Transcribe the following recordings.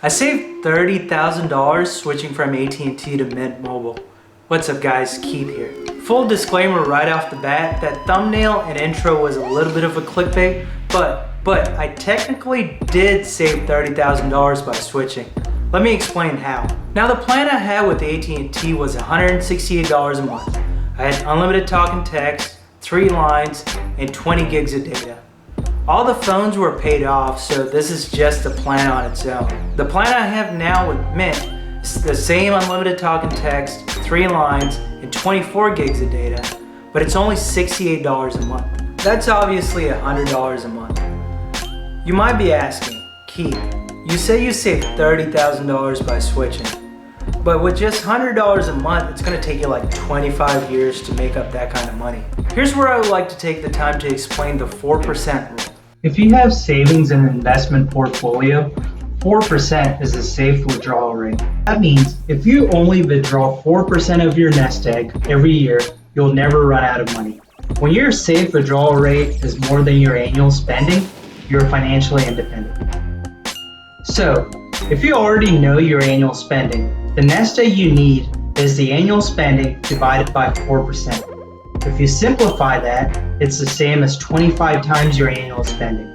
I saved $30,000 switching from AT&T to Mint Mobile. What's up guys, Keith here. Full disclaimer right off the bat, that thumbnail and intro was a little bit of a clickbait, but I technically did save $30,000 by switching. Let me explain how. Now the plan I had with AT&T was $168 a month. I had unlimited talk and text, 3 lines, and 20 gigs of data. All the phones were paid off, so this is just a plan on its own. The plan I have now with Mint is the same unlimited talk and text, 3 lines, and 24 gigs of data, but it's only $68 a month. That's obviously $100 a month. You might be asking, Keith, you say you saved $30,000 by switching, but with just $100 a month, it's gonna take you like 25 years to make up that kind of money. Here's where I would like to take the time to explain the 4% rule. If you have savings in an investment portfolio, 4% is a safe withdrawal rate. That means if you only withdraw 4% of your nest egg every year, you'll never run out of money. When your safe withdrawal rate is more than your annual spending, you're financially independent. So, if you already know your annual spending, the nest egg you need is the annual spending divided by 4%. If you simplify that, it's the same as 25 times your annual spending.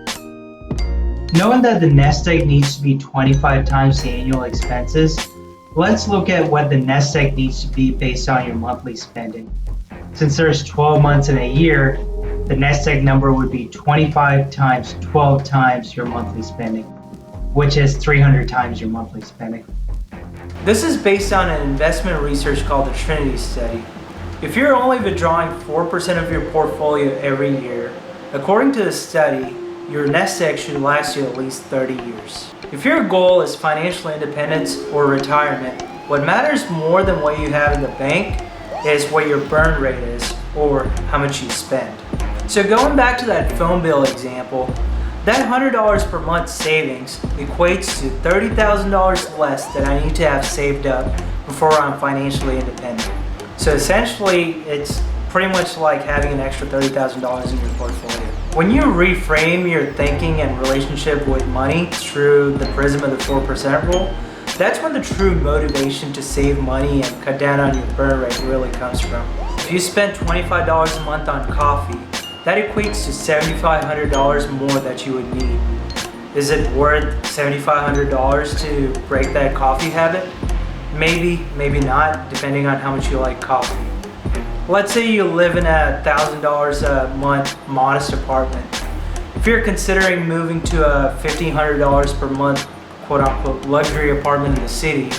Knowing that the nest egg needs to be 25 times the annual expenses, let's look at what the nest egg needs to be based on your monthly spending. Since there's 12 months in a year, the nest egg number would be 25 times 12 times your monthly spending, which is 300 times your monthly spending. This is based on an investment research called the Trinity Study. If you're only withdrawing 4% of your portfolio every year, according to the study, your nest egg should last you at least 30 years. If your goal is financial independence or retirement, what matters more than what you have in the bank is what your burn rate is, or how much you spend. So going back to that phone bill example, that $100 per month savings equates to $30,000 less that I need to have saved up before I'm financially independent. So essentially, it's pretty much like having an extra $30,000 in your portfolio. When you reframe your thinking and relationship with money through the prism of the 4% rule, that's when the true motivation to save money and cut down on your burn rate really comes from. If you spend $25 a month on coffee, that equates to $7,500 more that you would need. Is it worth $7,500 to break that coffee habit? Maybe, maybe not, depending on how much you like coffee. Let's say you live in a $1,000 a month modest apartment. If you're considering moving to a $1,500 per month quote-unquote luxury apartment in the city,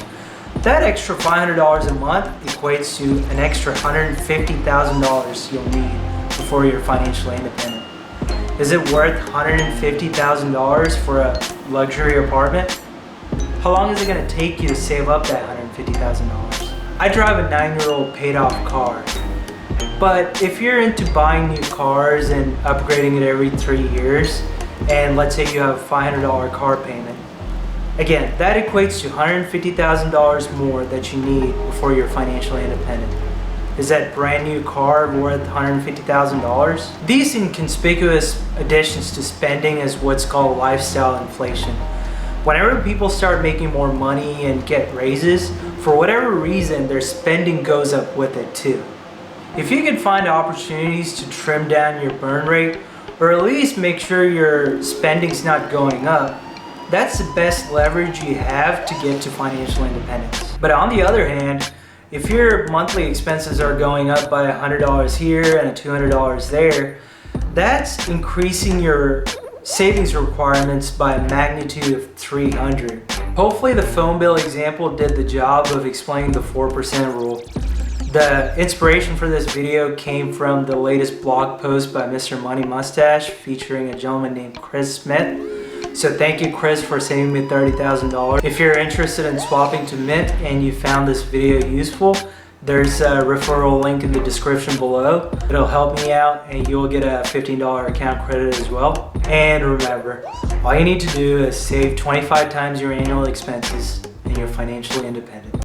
that extra $500 a month equates to an extra $150,000 you'll need before you're financially independent. Is it worth $150,000 for a luxury apartment? How long is it going to take you to save up that $150,000? I drive a 9-year-old paid off car. But if you're into buying new cars and upgrading it every 3 years, and let's say you have a $500 car payment, again, that equates to $150,000 more that you need before you're financially independent. Is that brand new car worth $150,000? These inconspicuous additions to spending is what's called lifestyle inflation. Whenever people start making more money and get raises, for whatever reason, their spending goes up with it too. If you can find opportunities to trim down your burn rate, or at least make sure your spending's not going up, that's the best leverage you have to get to financial independence. But on the other hand, if your monthly expenses are going up by $100 here and $200 there, that's increasing your savings requirements by a magnitude of 300. Hopefully the phone bill example did the job of explaining the 4% rule. The inspiration for this video came from the latest blog post by Mr. Money Mustache featuring a gentleman named Chris Smith. So thank you, Chris, for saving me $30,000. If you're interested in swapping to Mint and you found this video useful, there's a referral link in the description below. It'll help me out and you'll get a $15 account credit as well. And remember, all you need to do is save 25 times your annual expenses and you're financially independent.